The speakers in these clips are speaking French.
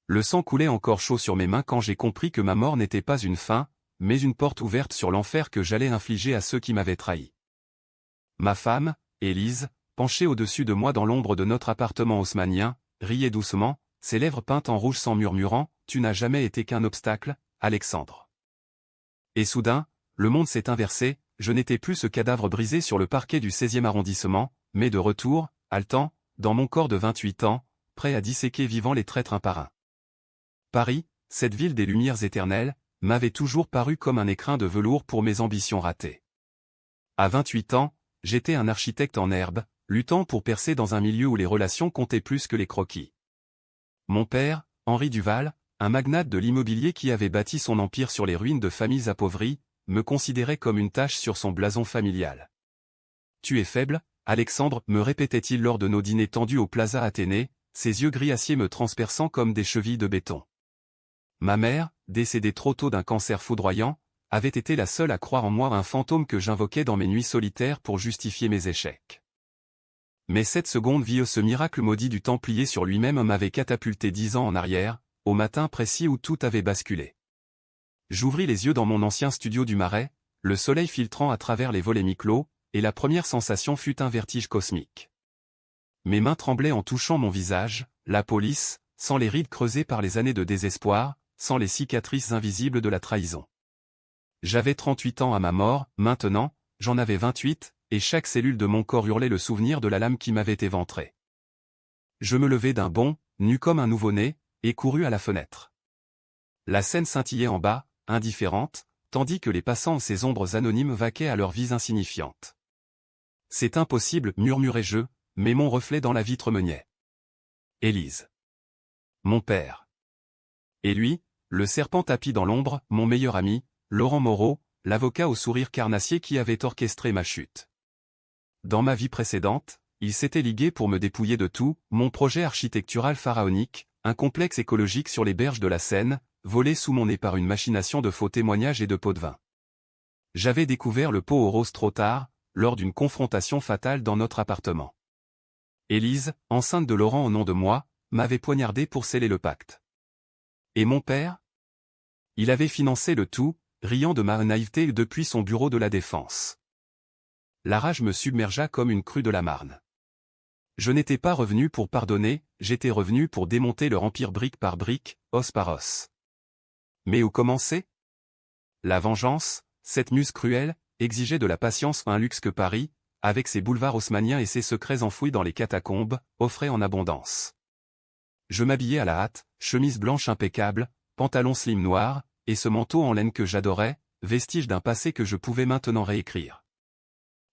Le sang coulait encore chaud sur mes mains quand j'ai compris que ma mort n'était pas une fin, mais une porte ouverte sur l'enfer que j'allais infliger à ceux qui m'avaient trahi. Ma femme, Élise, penchée au-dessus de moi dans l'ombre de notre appartement haussmannien, riait doucement, ses lèvres peintes en rouge sans murmurant « Tu n'as jamais été qu'un obstacle, Alexandre. » Et soudain, le monde s'est inversé, je n'étais plus ce cadavre brisé sur le parquet du 16e arrondissement, mais de retour, haletant, dans mon corps de 28 ans, prêt à disséquer vivant les traîtres un par un. Paris, cette ville des lumières éternelles, m'avait toujours paru comme un écrin de velours pour mes ambitions ratées. À 28 ans, j'étais un architecte en herbe, luttant pour percer dans un milieu où les relations comptaient plus que les croquis. Mon père, Henri Duval, un magnate de l'immobilier qui avait bâti son empire sur les ruines de familles appauvries, me considérait comme une tache sur son blason familial. « Tu es faible, Alexandre » me répétait-il lors de nos dîners tendus au Plaza Athénée, ses yeux gris acier me transperçant comme des chevilles de béton. Ma mère, décédée trop tôt d'un cancer foudroyant, avait été la seule à croire en moi un fantôme que j'invoquais dans mes nuits solitaires pour justifier mes échecs. Mais cette seconde vie, ce miracle maudit du Templier sur lui-même m'avait catapulté 10 ans en arrière, au matin précis où tout avait basculé. J'ouvris les yeux dans mon ancien studio du Marais, le soleil filtrant à travers les volets mi-clos, et la première sensation fut un vertige cosmique. Mes mains tremblaient en touchant mon visage, la police, sans les rides creusées par les années de désespoir, sans les cicatrices invisibles de la trahison. J'avais 38 ans à ma mort, maintenant, j'en avais 28, et chaque cellule de mon corps hurlait le souvenir de la lame qui m'avait éventré. Je me levai d'un bond, nu comme un nouveau-né, et courus à la fenêtre. La Seine scintillait en bas, indifférente, tandis que les passants ou ces ombres anonymes vaquaient à leurs vies insignifiantes. « C'est impossible, murmurai-je, mais mon reflet dans la vitre me niait. Élise. Mon père. Et lui, le serpent tapi dans l'ombre, mon meilleur ami, Laurent Moreau, l'avocat au sourire carnassier qui avait orchestré ma chute. Dans ma vie précédente, il s'était ligué pour me dépouiller de tout, mon projet architectural pharaonique, un complexe écologique sur les berges de la Seine, volé sous mon nez par une machination de faux témoignages et de pots de vin. J'avais découvert le pot aux roses trop tard, lors d'une confrontation fatale dans notre appartement. Élise, enceinte de Laurent au nom de moi, m'avait poignardé pour sceller le pacte. Et mon père? Il avait financé le tout, riant de ma naïveté depuis son bureau de la Défense. La rage me submergea comme une crue de la Marne. Je n'étais pas revenu pour pardonner, j'étais revenu pour démonter leur empire brique par brique, os par os. Mais où commencer? La vengeance, cette muse cruelle, exigeait de la patience un luxe que Paris, avec ses boulevards haussmanniens et ses secrets enfouis dans les catacombes, offrait en abondance. Je m'habillais à la hâte, chemise blanche impeccable, pantalon slim noir, et ce manteau en laine que j'adorais, vestige d'un passé que je pouvais maintenant réécrire.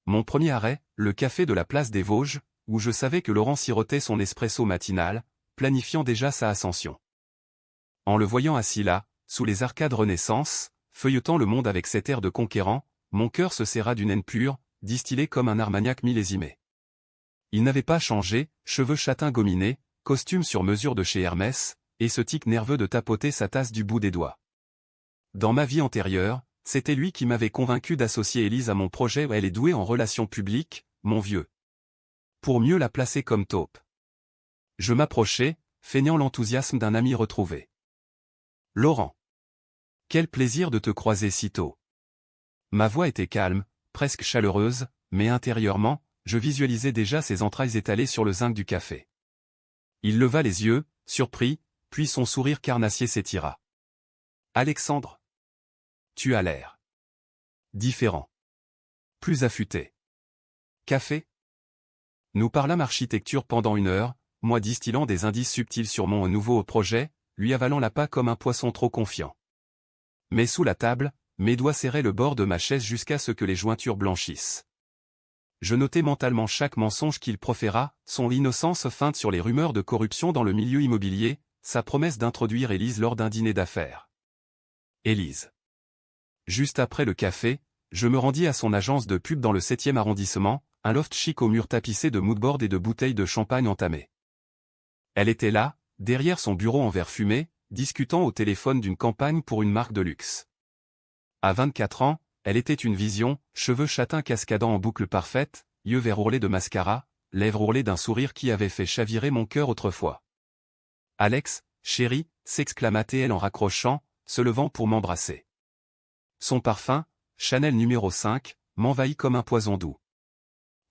Mon premier arrêt, le café de la place des Vosges, où je savais que Laurent sirotait son espresso matinal, planifiant déjà sa ascension. En le voyant assis là, sous les arcades Renaissance, feuilletant le monde avec cet air de conquérant, mon cœur se serra d'une haine pure, distillée comme un armagnac millésimé. Il n'avait pas changé, cheveux châtains gominés, costume sur mesure de chez Hermès, et ce tic nerveux de tapoter sa tasse du bout des doigts. Dans ma vie antérieure, c'était lui qui m'avait convaincu d'associer Élise à mon projet où elle est douée en relations publiques, mon vieux. Pour mieux la placer comme taupe. Je m'approchai, feignant l'enthousiasme d'un ami retrouvé. Laurent. Quel plaisir de te croiser si tôt. Ma voix était calme, presque chaleureuse, mais intérieurement, je visualisais déjà ses entrailles étalées sur le zinc du café. Il leva les yeux, surpris, puis son sourire carnassier s'étira. Alexandre. Tu as l'air différent. Plus affûté. Café? Nous parlâmes architecture pendant 1 heure, moi distillant des indices subtils sur mon nouveau projet, lui avalant la pas comme un poisson trop confiant. Mais sous la table, mes doigts serraient le bord de ma chaise jusqu'à ce que les jointures blanchissent. Je notais mentalement chaque mensonge qu'il proféra, son innocence feinte sur les rumeurs de corruption dans le milieu immobilier, sa promesse d'introduire Élise lors d'un dîner d'affaires. Élise. Juste après le café, je me rendis à son agence de pub dans le 7e arrondissement, un loft chic aux murs tapissés de moodboards et de bouteilles de champagne entamées. Elle était là, derrière son bureau en verre fumé, discutant au téléphone d'une campagne pour une marque de luxe. À 24 ans, elle était une vision, cheveux châtains cascadant en boucles parfaites, yeux verts ourlés de mascara, lèvres ourlées d'un sourire qui avait fait chavirer mon cœur autrefois. Alex, chérie, s'exclama-t-elle en raccrochant, se levant pour m'embrasser. Son parfum, Chanel numéro 5, m'envahit comme un poison doux.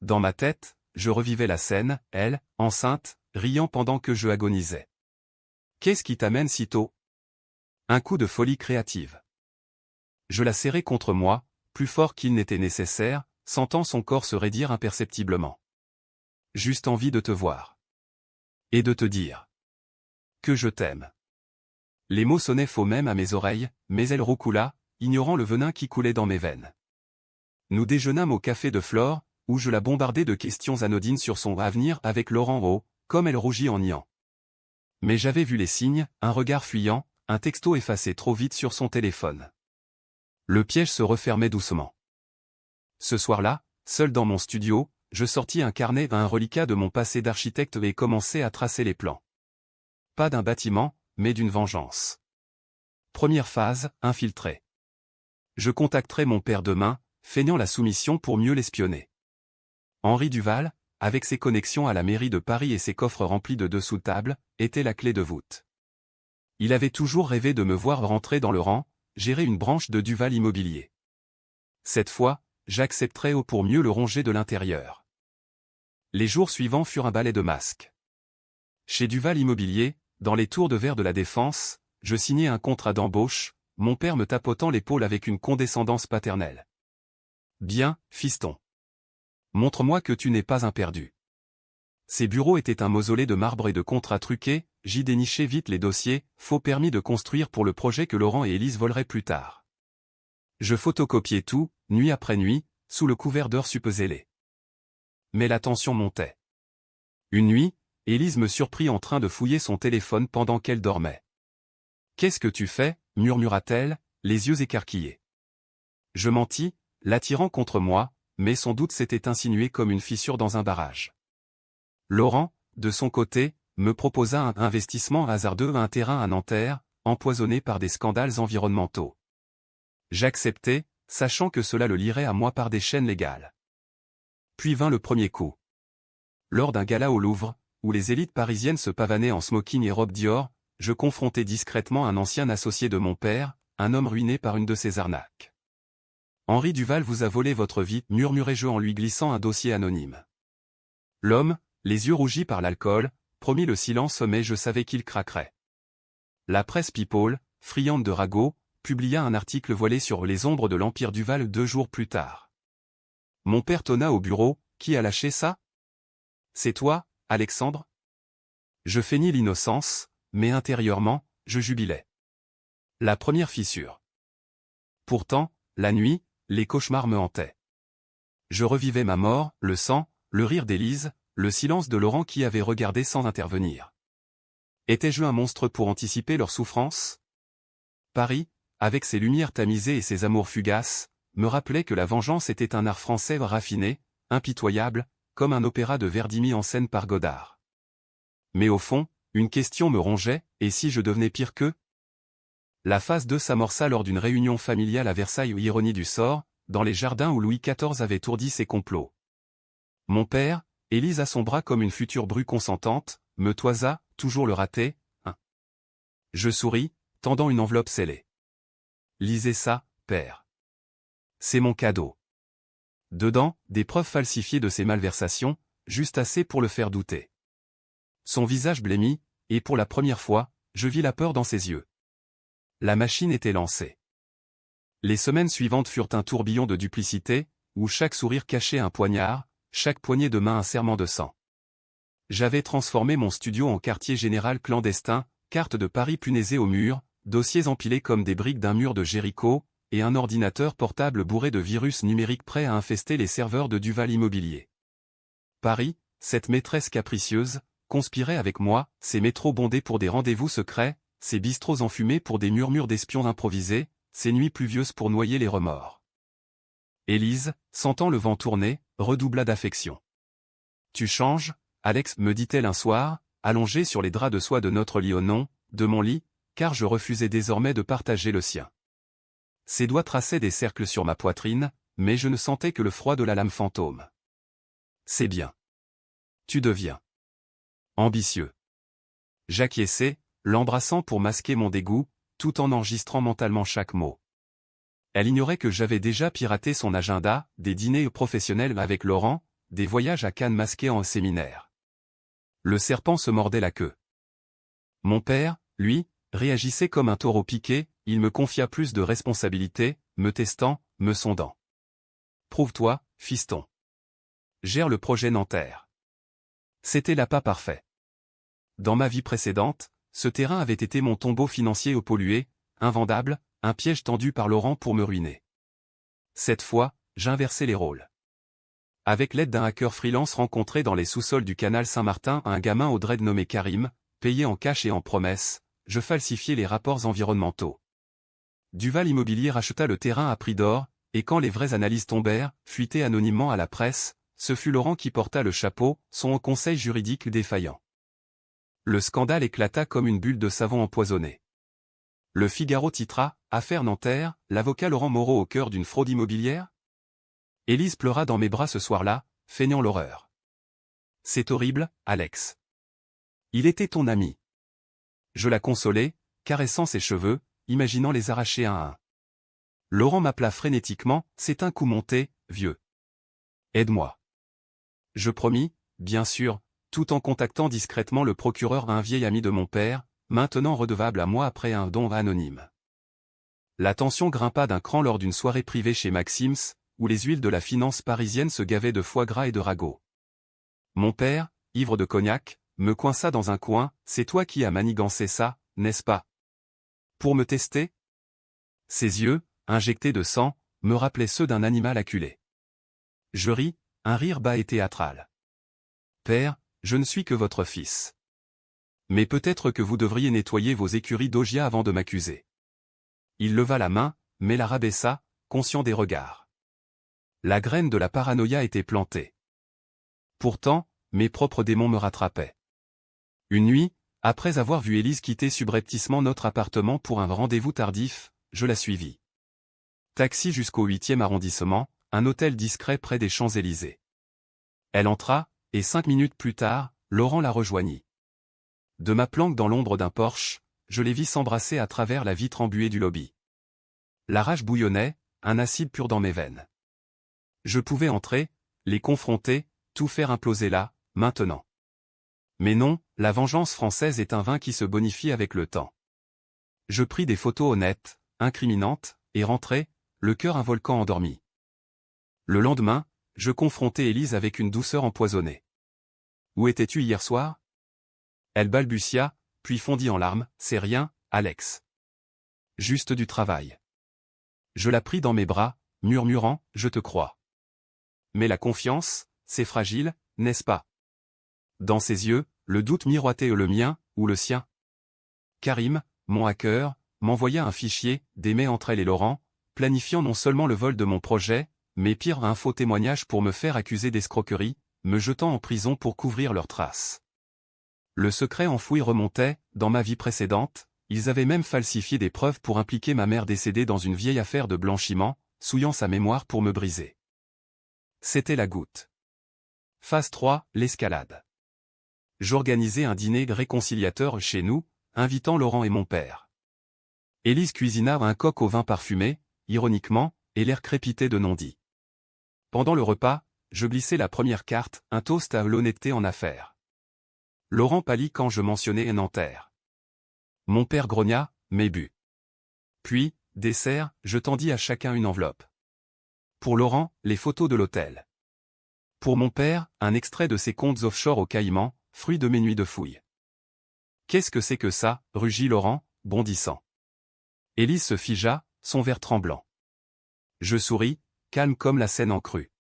Dans ma tête, je revivais la scène, elle, enceinte, riant pendant que je agonisais. Qu'est-ce qui t'amène si tôt? Un coup de folie créative. Je la serrai contre moi, plus fort qu'il n'était nécessaire, sentant son corps se raidir imperceptiblement. Juste envie de te voir. Et de te dire. Que je t'aime. Les mots sonnaient faux même à mes oreilles, mais elle roucoula, ignorant le venin qui coulait dans mes veines. Nous déjeunâmes au café de Flore, où je la bombardai de questions anodines sur son avenir avec Laurent O, comme elle rougit en niant. Mais j'avais vu les signes, un regard fuyant, un texto effacé trop vite sur son téléphone. Le piège se refermait doucement. Ce soir-là, seul dans mon studio, je sortis un carnet un reliquat de mon passé d'architecte et commençai à tracer les plans. Pas d'un bâtiment, mais d'une vengeance. Première phase, infiltré. Je contacterai mon père demain, feignant la soumission pour mieux l'espionner. Henri Duval, avec ses connexions à la mairie de Paris et ses coffres remplis de dessous-table, était la clé de voûte. Il avait toujours rêvé de me voir rentrer dans le rang, gérer une branche de Duval Immobilier. Cette fois, j'accepterai pour mieux le ronger de l'intérieur. Les jours suivants furent un balai de masques. Chez Duval Immobilier, dans les tours de verre de la Défense, je signai un contrat d'embauche, mon père me tapotant l'épaule avec une condescendance paternelle. « Bien, fiston. Montre-moi que tu n'es pas un perdu. » Ses bureaux étaient un mausolée de marbre et de contrats truqués, j'y dénichai vite les dossiers, faux permis de construire pour le projet que Laurent et Élise voleraient plus tard. Je photocopiais tout, nuit après nuit, sous le couvert d'heures supposées. Mais la tension montait. Une nuit, Élise me surprit en train de fouiller son téléphone pendant qu'elle dormait. « Qu'est-ce que tu fais » murmura-t-elle, les yeux écarquillés. Je mentis, l'attirant contre moi, mais son doute s'était insinué comme une fissure dans un barrage. Laurent, de son côté, me proposa un investissement hasardeux à un terrain à Nanterre, empoisonné par des scandales environnementaux. J'acceptai, sachant que cela le lierait à moi par des chaînes légales. Puis vint le premier coup. Lors d'un gala au Louvre, où les élites parisiennes se pavanaient en smoking et robe Dior, je confrontai discrètement un ancien associé de mon père, un homme ruiné par une de ses arnaques. « Henri Duval vous a volé votre vie » murmurai-je en lui glissant un dossier anonyme. L'homme, les yeux rougis par l'alcool, promit le silence mais je savais qu'il craquerait. La presse People, friande de ragots, publia un article voilé sur les ombres de l'Empire Duval 2 jours plus tard. Mon père tonna au bureau, « Qui a lâché ça ? C'est toi, Alexandre ?» Je feignis l'innocence, mais intérieurement, je jubilais. La première fissure. Pourtant, la nuit, les cauchemars me hantaient. Je revivais ma mort, le sang, le rire d'Élise, le silence de Laurent qui avait regardé sans intervenir. Étais-je un monstre pour anticiper leur souffrance? Paris, avec ses lumières tamisées et ses amours fugaces, me rappelait que la vengeance était un art français raffiné, impitoyable, comme un opéra de Verdi mis en scène par Godard. Mais au fond, une question me rongeait, et si je devenais pire qu'eux? La phase 2 s'amorça lors d'une réunion familiale à Versailles ou ironie du sort, dans les jardins où Louis XIV avait ourdi ses complots. Mon père, Élise à son bras comme une future bru consentante, me toisa, toujours le raté, hein. Je souris, tendant une enveloppe scellée. Lisez ça, père. C'est mon cadeau. Dedans, des preuves falsifiées de ses malversations, juste assez pour le faire douter. Son visage blêmit, et pour la première fois, je vis la peur dans ses yeux. La machine était lancée. Les semaines suivantes furent un tourbillon de duplicité, où chaque sourire cachait un poignard, chaque poignée de main un serment de sang. J'avais transformé mon studio en quartier général clandestin, cartes de Paris punaisées au mur, dossiers empilés comme des briques d'un mur de Jéricho, et un ordinateur portable bourré de virus numériques prêts à infester les serveurs de Duval Immobilier. Paris, cette maîtresse capricieuse, conspirait avec moi, ses métros bondés pour des rendez-vous secrets, ses bistrots enfumés pour des murmures d'espions improvisés, ses nuits pluvieuses pour noyer les remords. Élise, sentant le vent tourner, redoubla d'affection. « Tu changes, Alex » me dit-elle un soir, allongée sur les draps de soie de notre lit non, de mon lit, car je refusais désormais de partager le sien. Ses doigts traçaient des cercles sur ma poitrine, mais je ne sentais que le froid de la lame fantôme. « C'est bien. Tu deviens ambitieux. » J'acquiesçai, l'embrassant pour masquer mon dégoût, tout en enregistrant mentalement chaque mot. Elle ignorait que j'avais déjà piraté son agenda, des dîners professionnels avec Laurent, des voyages à Cannes masqués en séminaire. Le serpent se mordait la queue. Mon père, lui, réagissait comme un taureau piqué, il me confia plus de responsabilités, me testant, me sondant. Prouve-toi, fiston. Gère le projet Nanterre. C'était l'appât parfait. Dans ma vie précédente, ce terrain avait été mon tombeau financier pollué, invendable, un piège tendu par Laurent pour me ruiner. Cette fois, j'inversais les rôles. Avec l'aide d'un hacker freelance rencontré dans les sous-sols du canal Saint-Martin, un gamin au dread nommé Karim, payé en cash et en promesses, je falsifiais les rapports environnementaux. Duval Immobilier racheta le terrain à prix d'or, et quand les vraies analyses tombèrent, fuitées anonymement à la presse, ce fut Laurent qui porta le chapeau, son conseil juridique défaillant. Le scandale éclata comme une bulle de savon empoisonnée. Le Figaro titra « Affaire Nanterre, l'avocat Laurent Moreau au cœur d'une fraude immobilière ?» Élise pleura dans mes bras ce soir-là, feignant l'horreur. « C'est horrible, Alex. Il était ton ami. » Je la consolai, caressant ses cheveux, imaginant les arracher un à un. Laurent m'appela frénétiquement, « C'est un coup monté, vieux. Aide-moi. » Je promis, bien sûr, tout en contactant discrètement le procureur, un vieil ami de mon père, maintenant redevable à moi après un don anonyme. La tension grimpa d'un cran lors d'une soirée privée chez Maxims, où les huiles de la finance parisienne se gavaient de foie gras et de ragots. Mon père, ivre de cognac, me coinça dans un coin, « C'est toi qui as manigancé ça, n'est-ce pas? Pour me tester ?» Ses yeux, injectés de sang, me rappelaient ceux d'un animal acculé. Je ris, un rire bas et théâtral. « Père, je ne suis que votre fils. Mais peut-être que vous devriez nettoyer vos écuries d'Augia avant de m'accuser. » Il leva la main, mais la rabaissa, conscient des regards. La graine de la paranoïa était plantée. Pourtant, mes propres démons me rattrapaient. Une nuit, après avoir vu Élise quitter subrepticement notre appartement pour un rendez-vous tardif, je la suivis. Taxi jusqu'au 8e arrondissement, un hôtel discret près des Champs-Élysées. Elle entra, et 5 minutes plus tard, Laurent la rejoignit. De ma planque dans l'ombre d'un Porsche, je les vis s'embrasser à travers la vitre embuée du lobby. La rage bouillonnait, un acide pur dans mes veines. Je pouvais entrer, les confronter, tout faire imploser là, maintenant. Mais non, la vengeance française est un vin qui se bonifie avec le temps. Je pris des photos honnêtes, incriminantes, et rentrai, le cœur un volcan endormi. Le lendemain, je confrontai Élise avec une douceur empoisonnée. « Où étais-tu hier soir ?» Elle balbutia, puis fondit en larmes, « C'est rien, Alex. Juste du travail. » Je la pris dans mes bras, murmurant, « Je te crois. Mais la confiance, c'est fragile, n'est-ce pas ?» Dans ses yeux, le doute miroitait le mien, ou le sien. Karim, mon hacker, m'envoya un fichier, d'Aimé entre elle et Laurent, planifiant non seulement le vol de mon projet, mais pire un faux témoignage pour me faire accuser d'escroquerie, me jetant en prison pour couvrir leurs traces. Le secret enfoui remontait, dans ma vie précédente, ils avaient même falsifié des preuves pour impliquer ma mère décédée dans une vieille affaire de blanchiment, souillant sa mémoire pour me briser. C'était la goutte. Phase 3, l'escalade. J'organisai un dîner réconciliateur chez nous, invitant Laurent et mon père. Élise cuisina un coq au vin parfumé, ironiquement, et l'air crépitait de non-dit. Pendant le repas, je glissai la première carte, un toast à l'honnêteté en affaires. Laurent pâlit quand je mentionnai Nanterre. Mon père grogna, mais but. Puis, dessert, je tendis à chacun une enveloppe. Pour Laurent, les photos de l'hôtel. Pour mon père, un extrait de ses comptes offshore au Caïman, fruit de mes nuits de fouille. « Qu'est-ce que c'est que ça ?» rugit Laurent, bondissant. Élise se figea, son verre tremblant. Je souris, calme comme la scène en crue.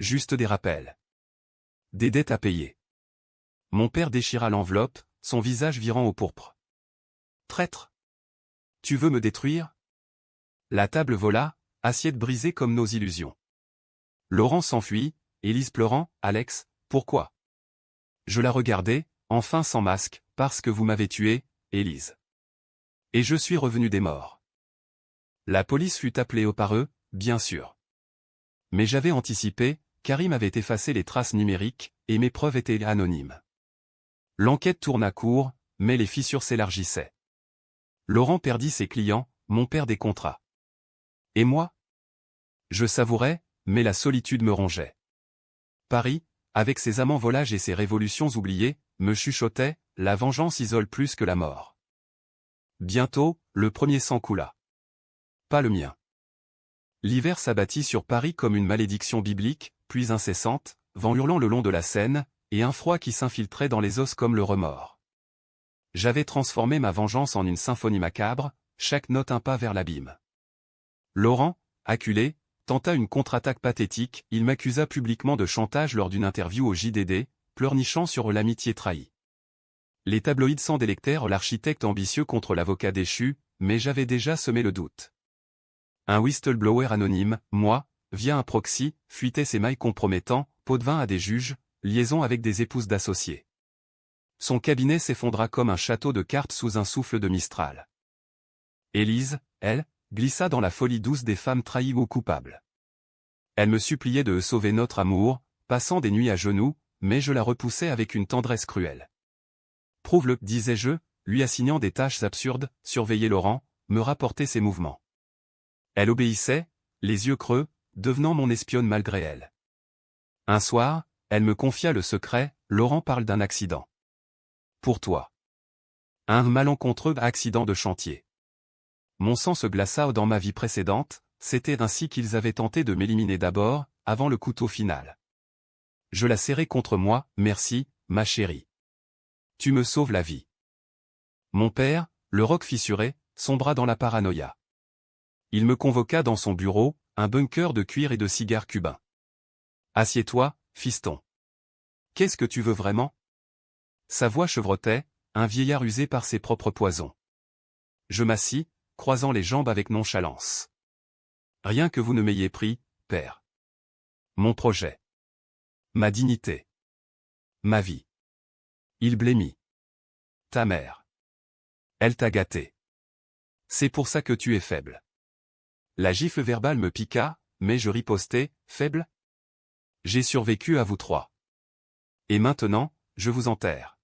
Juste des rappels. Des dettes à payer. Mon père déchira l'enveloppe, son visage virant au pourpre. Traître. Tu veux me détruire? La table vola, assiette brisée comme nos illusions. Laurent s'enfuit, Élise pleurant, Alex, pourquoi? Je la regardais, enfin sans masque, parce que vous m'avez tué, Élise. Et je suis revenu des morts. La police fut appelée au par eux, bien sûr. Mais j'avais anticipé, Karim avait effacé les traces numériques, et mes preuves étaient anonymes. L'enquête tourna court, mais les fissures s'élargissaient. Laurent perdit ses clients, mon père des contrats. Et moi? Je savourais, mais la solitude me rongeait. Paris, avec ses amants volages et ses révolutions oubliées, me chuchotait, la vengeance isole plus que la mort. Bientôt, le premier sang coula. Pas le mien. L'hiver s'abattit sur Paris comme une malédiction biblique, pluie incessante, vent hurlant le long de la Seine, et un froid qui s'infiltrait dans les os comme le remords. J'avais transformé ma vengeance en une symphonie macabre, chaque note un pas vers l'abîme. Laurent, acculé, tenta une contre-attaque pathétique, il m'accusa publiquement de chantage lors d'une interview au JDD, pleurnichant sur l'amitié trahie. Les tabloïds s'en délectèrent l'architecte ambitieux contre l'avocat déchu, mais j'avais déjà semé le doute. Un whistleblower anonyme, moi, via un proxy, fuitait ses mails compromettants, pot de vin à des juges, liaison avec des épouses d'associés. Son cabinet s'effondra comme un château de cartes sous un souffle de Mistral. Élise, elle, glissa dans la folie douce des femmes trahies ou coupables. Elle me suppliait de sauver notre amour, passant des nuits à genoux, mais je la repoussais avec une tendresse cruelle. Prouve-le, disais-je, lui assignant des tâches absurdes, surveiller Laurent, me rapporter ses mouvements. Elle obéissait, les yeux creux, devenant mon espionne malgré elle. Un soir, elle me confia le secret, Laurent parle d'un accident. Pour toi. Un malencontreux accident de chantier. Mon sang se glaça dans ma vie précédente, c'était ainsi qu'ils avaient tenté de m'éliminer d'abord, avant le couteau final. Je la serrai contre moi, merci, ma chérie. Tu me sauves la vie. Mon père, le roc fissuré, sombra dans la paranoïa. Il me convoqua dans son bureau, un bunker de cuir et de cigares cubains. Assieds-toi, fiston. Qu'est-ce que tu veux vraiment? Sa voix chevrotait, un vieillard usé par ses propres poisons. Je m'assis, croisant les jambes avec nonchalance. Rien que vous ne m'ayez pris, père. Mon projet. Ma dignité. Ma vie. Il blêmit. Ta mère. Elle t'a gâté. C'est pour ça que tu es faible. La gifle verbale me piqua, mais je ripostai, faible? J'ai survécu à vous trois. Et maintenant, je vous enterre.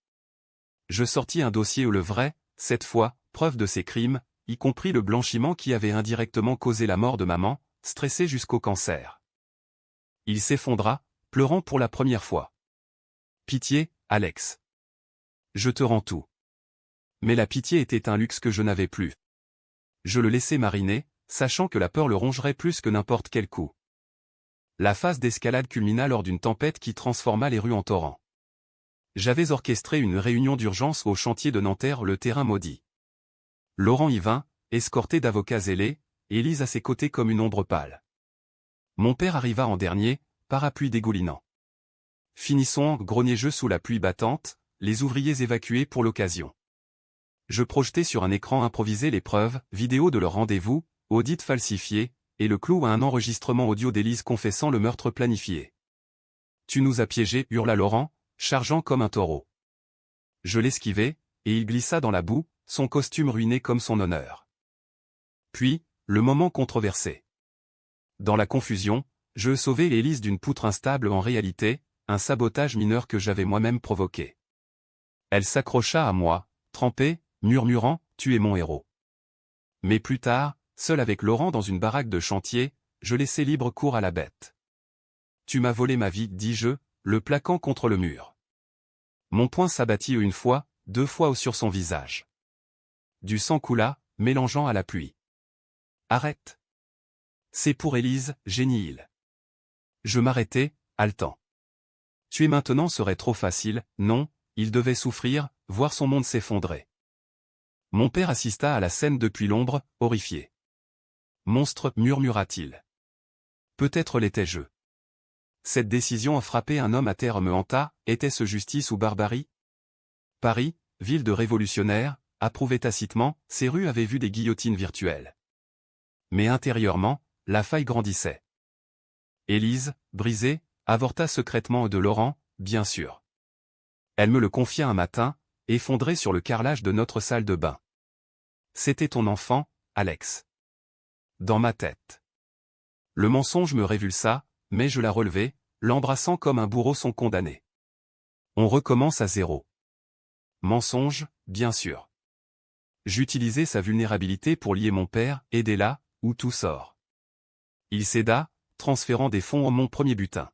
Je sortis un dossier où le vrai, cette fois, preuve de ses crimes, y compris le blanchiment qui avait indirectement causé la mort de maman, stressé jusqu'au cancer. Il s'effondra, pleurant pour la première fois. Pitié, Alex. Je te rends tout. Mais la pitié était un luxe que je n'avais plus. Je le laissai mariner, sachant que la peur le rongerait plus que n'importe quel coup. La phase d'escalade culmina lors d'une tempête qui transforma les rues en torrent. J'avais orchestré une réunion d'urgence au chantier de Nanterre, le terrain maudit. Laurent y vint, escorté d'avocats zélés, Élise à ses côtés comme une ombre pâle. Mon père arriva en dernier, parapluie dégoulinant. Finissons, grognai-je sous la pluie battante, les ouvriers évacués pour l'occasion. Je projetai sur un écran improvisé les preuves, vidéo de leur rendez-vous, audit falsifié, et le clou à un enregistrement audio d'Élise confessant le meurtre planifié. Tu nous as piégés, hurla Laurent, chargeant comme un taureau. Je l'esquivai, et il glissa dans la boue, son costume ruiné comme son honneur. Puis, le moment controversé. Dans la confusion, je sauvai Élise d'une poutre instable en réalité, un sabotage mineur que j'avais moi-même provoqué. Elle s'accrocha à moi, trempée, murmurant, tu es mon héros. Mais plus tard, seul avec Laurent dans une baraque de chantier, je laissai libre cours à la bête. Tu m'as volé ma vie, dis-je, le plaquant contre le mur. Mon poing s'abattit une fois, deux fois sur son visage. Du sang coula, mélangeant à la pluie. Arrête. C'est pour Élise, génie-il. Je m'arrêtai, haletant. Tuer maintenant serait trop facile, non, il devait souffrir, voir son monde s'effondrer. Mon père assista à la scène depuis l'ombre, horrifié. Monstre, murmura-t-il. Peut-être l'étais-je. Cette décision a frappé un homme à terre me hanta, était-ce justice ou barbarie? Paris, ville de révolutionnaires, approuvait tacitement, ses rues avaient vu des guillotines virtuelles. Mais intérieurement, la faille grandissait. Élise, brisée, avorta secrètement de Laurent, bien sûr. Elle me le confia un matin, effondrée sur le carrelage de notre salle de bain. C'était ton enfant, Alex. Dans ma tête. Le mensonge me révulsa, mais je la relevai, l'embrassant comme un bourreau son condamné. On recommence à zéro. Mensonge, bien sûr. J'utilisais sa vulnérabilité pour lier mon père, et dès là, où tout sort. Il céda, transférant des fonds en mon premier butin.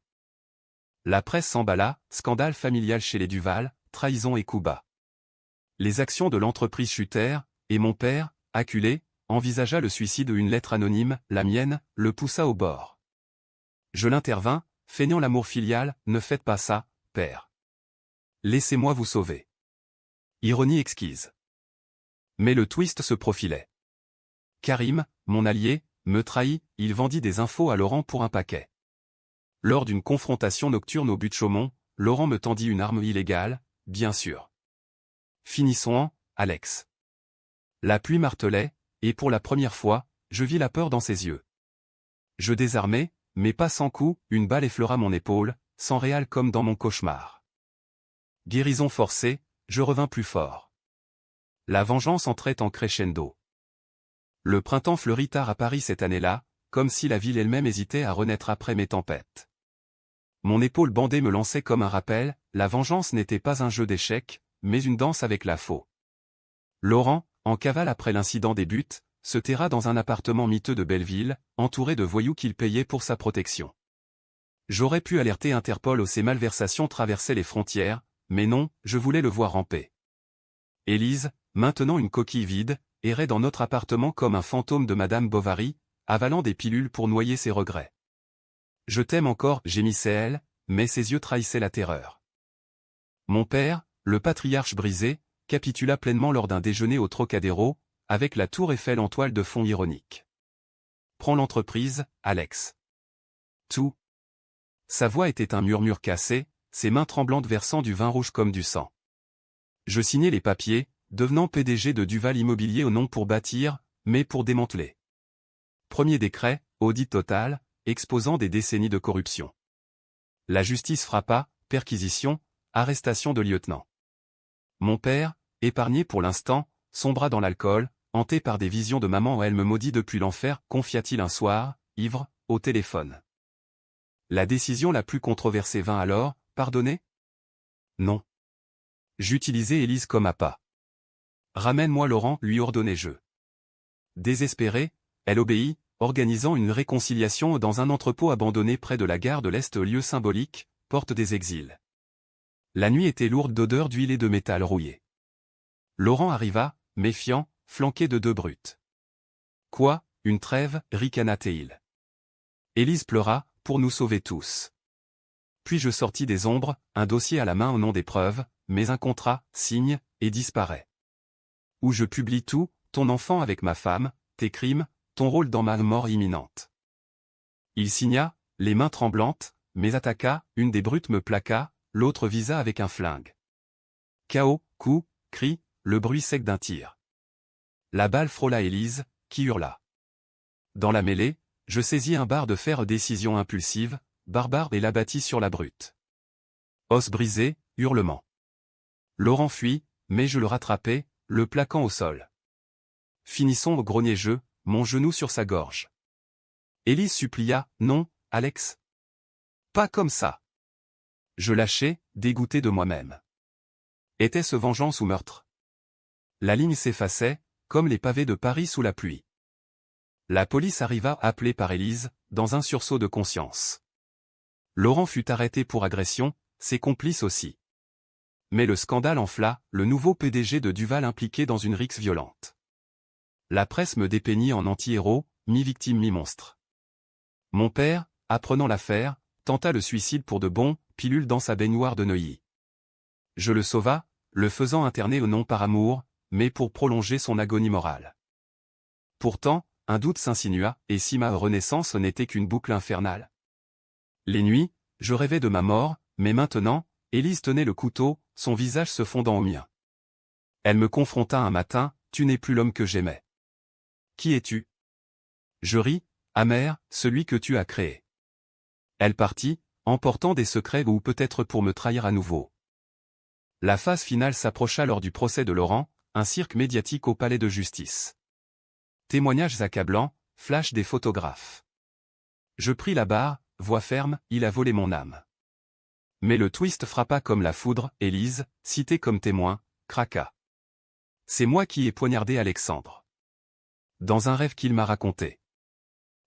La presse s'emballa, scandale familial chez les Duval, trahison et coup bas. Les actions de l'entreprise chutèrent, et mon père, acculé, envisagea le suicide. Une lettre anonyme, la mienne, le poussa au bord. Je l'intervins, feignant l'amour filial, ne faites pas ça, père. Laissez-moi vous sauver. Ironie exquise. Mais le twist se profilait. Karim, mon allié, me trahit, il vendit des infos à Laurent pour un paquet. Lors d'une confrontation nocturne au but de Chaumont, Laurent me tendit une arme illégale, bien sûr. Finissons en, Alex. La pluie martelait, et pour la première fois, je vis la peur dans ses yeux. Je désarmai, mais pas sans coup, une balle effleura mon épaule, sans réal comme dans mon cauchemar. Guérison forcée, je revins plus fort. La vengeance entrait en crescendo. Le printemps fleurit tard à Paris cette année-là, comme si la ville elle-même hésitait à renaître après mes tempêtes. Mon épaule bandée me lançait comme un rappel, la vengeance n'était pas un jeu d'échecs, mais une danse avec la faux. Laurent, en cavale après l'incident des buts, se terra dans un appartement miteux de Belleville, entouré de voyous qu'il payait pour sa protection. J'aurais pu alerter Interpol où ces malversations traversaient les frontières, mais non, je voulais le voir ramper. Élise, maintenant une coquille vide, errait dans notre appartement comme un fantôme de Madame Bovary, avalant des pilules pour noyer ses regrets. Je t'aime encore, gémissait-elle, mais ses yeux trahissaient la terreur. Mon père, le patriarche brisé, capitula pleinement lors d'un déjeuner au Trocadéro, avec la tour Eiffel en toile de fond ironique. Prends l'entreprise, Alex. Tout. Sa voix était un murmure cassé, ses mains tremblantes versant du vin rouge comme du sang. Je signai les papiers, devenant PDG de Duval Immobilier au nom pour bâtir, mais pour démanteler. Premier décret, audit total, exposant des décennies de corruption. La justice frappa, perquisition, arrestation de lieutenant. Mon père, épargné pour l'instant, sombra dans l'alcool, hanté par des visions de maman où elle me maudit depuis l'enfer, confia-t-il un soir, ivre, au téléphone. La décision la plus controversée vint alors, pardonner ? Non. J'utilisais Élise comme appât. Ramène-moi Laurent, lui ordonnai-je. Désespérée, elle obéit, organisant une réconciliation dans un entrepôt abandonné près de la gare de l'Est, lieu symbolique, porte des exils. La nuit était lourde d'odeurs d'huile et de métal rouillé. Laurent arriva, méfiant, flanqué de deux brutes. Quoi, une trêve, ricana-t-il. Élise pleura, pour nous sauver tous. Puis je sortis des ombres, un dossier à la main au nom des preuves, mais un contrat, signe, et disparaît. Où je publie tout, ton enfant avec ma femme, tes crimes, ton rôle dans ma mort imminente. Il signa, les mains tremblantes, mais attaqua, une des brutes me plaqua, l'autre visa avec un flingue. Chaos, coup, cri, le bruit sec d'un tir. La balle frôla Élise, qui hurla. Dans la mêlée, je saisis un barre de fer, décision impulsive, barbare, et l'abattis sur la brute. Os brisé, hurlement. Laurent fuit, mais je le rattrapai, le plaquant au sol. Finissons au grogné-je, mon genou sur sa gorge. Élise supplia, non, Alex. Pas comme ça. Je lâchai, dégoûté de moi-même. Était-ce vengeance ou meurtre? La ligne s'effaçait, comme les pavés de Paris sous la pluie. La police arriva, appelée par Élise, dans un sursaut de conscience. Laurent fut arrêté pour agression, ses complices aussi. Mais le scandale enfla, le nouveau PDG de Duval impliqué dans une rixe violente. La presse me dépeignit en anti-héros, mi-victime mi-monstre. Mon père, apprenant l'affaire, tenta le suicide pour de bon, pilule dans sa baignoire de Neuilly. Je le sauva, le faisant interner non par amour, mais pour prolonger son agonie morale. Pourtant, un doute s'insinua, et si ma renaissance n'était qu'une boucle infernale? Les nuits, je rêvais de ma mort, mais maintenant, Élise tenait le couteau, son visage se fondant au mien. Elle me confronta un matin, tu n'es plus l'homme que j'aimais. Qui es-tu? Je ris, amer, celui que tu as créé. Elle partit, emportant des secrets ou peut-être pour me trahir à nouveau. La phase finale s'approcha lors du procès de Laurent, un cirque médiatique au palais de justice. Témoignages accablants, flash des photographes. Je pris la barre, voix ferme, il a volé mon âme. Mais le twist frappa comme la foudre, Élise, citée comme témoin, craqua. C'est moi qui ai poignardé Alexandre. Dans un rêve qu'il m'a raconté.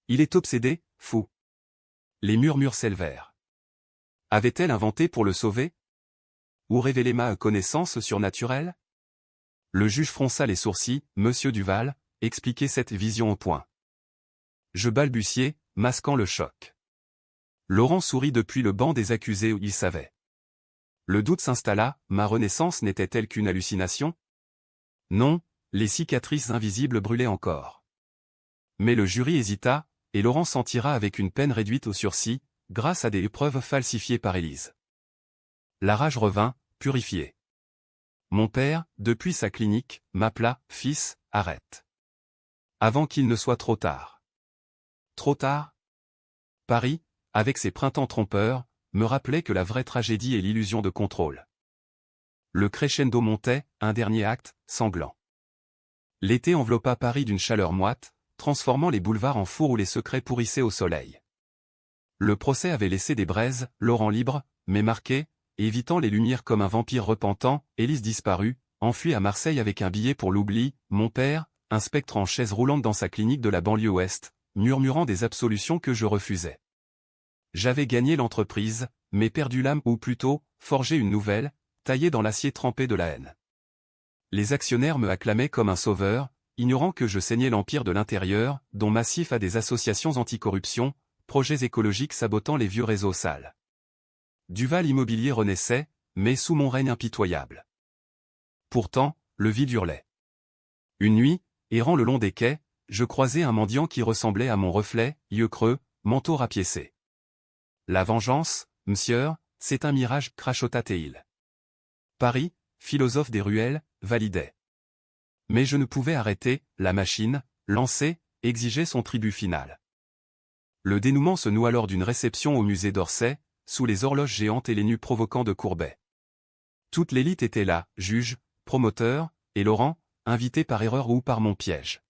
Il est obsédé, fou. Les murmures s'élevèrent. Avait-elle inventé pour le sauver? Ou révélé ma connaissance surnaturelle? Le juge fronça les sourcils, Monsieur Duval, expliquez cette vision au point. Je balbutiai, masquant le choc. Laurent sourit depuis le banc des accusés où il savait. Le doute s'installa, ma renaissance n'était-elle qu'une hallucination? Non, les cicatrices invisibles brûlaient encore. Mais le jury hésita, et Laurent s'en tira avec une peine réduite au sursis, grâce à des preuves falsifiées par Élise. La rage revint, purifiée. Mon père, depuis sa clinique, m'appela « Fils, arrête. » Avant qu'il ne soit trop tard. Trop tard? Paris, avec ses printemps trompeurs, me rappelait que la vraie tragédie est l'illusion de contrôle. Le crescendo montait, un dernier acte, sanglant. L'été enveloppa Paris d'une chaleur moite, transformant les boulevards en four où les secrets pourrissaient au soleil. Le procès avait laissé des braises, Laurent libre, mais marqué, évitant les lumières comme un vampire repentant, Élise disparue, enfuie à Marseille avec un billet pour l'oubli, mon père, un spectre en chaise roulante dans sa clinique de la banlieue ouest, murmurant des absolutions que je refusais. J'avais gagné l'entreprise, mais perdu l'âme ou plutôt, forgé une nouvelle, taillée dans l'acier trempé de la haine. Les actionnaires me acclamaient comme un sauveur, ignorant que je saignais l'empire de l'intérieur, dont massif à des associations anticorruption, projets écologiques sabotant les vieux réseaux sales. Duval Immobilier renaissait, mais sous mon règne impitoyable. Pourtant, le vide hurlait. Une nuit, errant le long des quais, je croisai un mendiant qui ressemblait à mon reflet, yeux creux, manteau rapiécé. La vengeance, monsieur, c'est un mirage, crachota-t-il. Paris, philosophe des ruelles, validait. Mais je ne pouvais arrêter, la machine, lancée, exigeait son tribut final. Le dénouement se noua lors d'une réception au musée d'Orsay, sous les horloges géantes et les nus provocants de Courbet. Toute l'élite était là, juge, promoteur, et Laurent, invité par erreur ou par mon piège.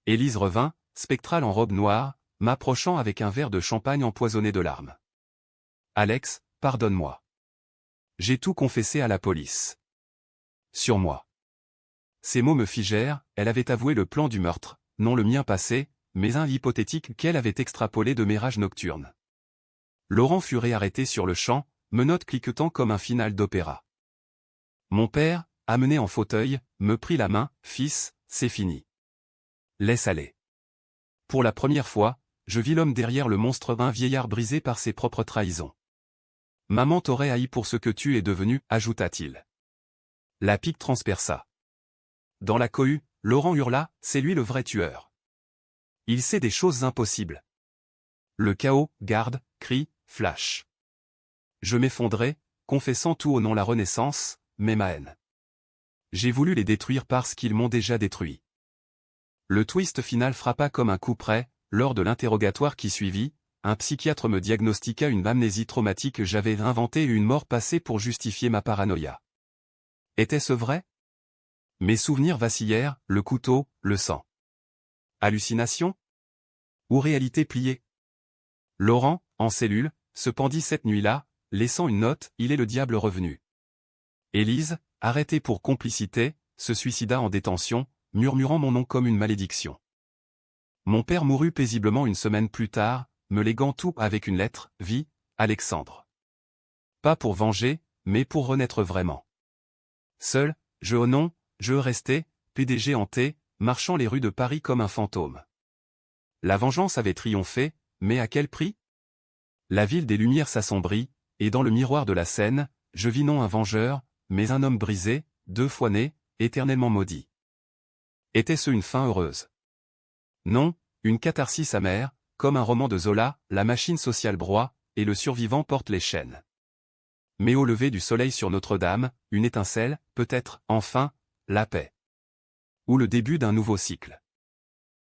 Élise revint, spectrale en robe noire, m'approchant avec un verre de champagne empoisonné de larmes. Alex, pardonne-moi. J'ai tout confessé à la police. Sur moi. Ces mots me figèrent, elle avait avoué le plan du meurtre, non le mien passé, mais un hypothétique qu'elle avait extrapolé de mes rages nocturnes. Laurent fut réarrêté sur le champ, menottes cliquetant comme un final d'opéra. Mon père, amené en fauteuil, me prit la main, « Fils, c'est fini. Laisse aller. » Pour la première fois, je vis l'homme derrière le monstre d'un vieillard brisé par ses propres trahisons. « Maman t'aurait haï pour ce que tu es devenu, » ajouta-t-il. La pique transperça. Dans la cohue, Laurent hurla, « C'est lui le vrai tueur. Il sait des choses impossibles. » Le chaos, garde, cri, flash. Je m'effondrai, confessant tout au nom la renaissance, mais ma haine. J'ai voulu les détruire parce qu'ils m'ont déjà détruit. Le twist final frappa comme un coup près, lors de l'interrogatoire qui suivit, un psychiatre me diagnostiqua une amnésie traumatique que j'avais inventée et une mort passée pour justifier ma paranoïa. Était-ce vrai? Mes souvenirs vacillèrent, le couteau, le sang. Hallucination? Ou réalité pliée? Laurent, en cellule, se pendit cette nuit-là, laissant une note, il est le diable revenu. Élise, arrêtée pour complicité, se suicida en détention, murmurant mon nom comme une malédiction. Mon père mourut paisiblement une semaine plus tard, me léguant tout avec une lettre, vie, Alexandre. Pas pour venger, mais pour renaître vraiment. Seul, je au non, je restais, PDG hanté, marchant les rues de Paris comme un fantôme. La vengeance avait triomphé, mais à quel prix? La ville des Lumières s'assombrit, et dans le miroir de la scène, je vis non un vengeur, mais un homme brisé, 2 fois né, éternellement maudit. Était-ce une fin heureuse? Non, une catharsis amère, comme un roman de Zola, la machine sociale broie, et le survivant porte les chaînes. Mais au lever du soleil sur Notre-Dame, une étincelle, peut-être, enfin, la paix. Ou le début d'un nouveau cycle.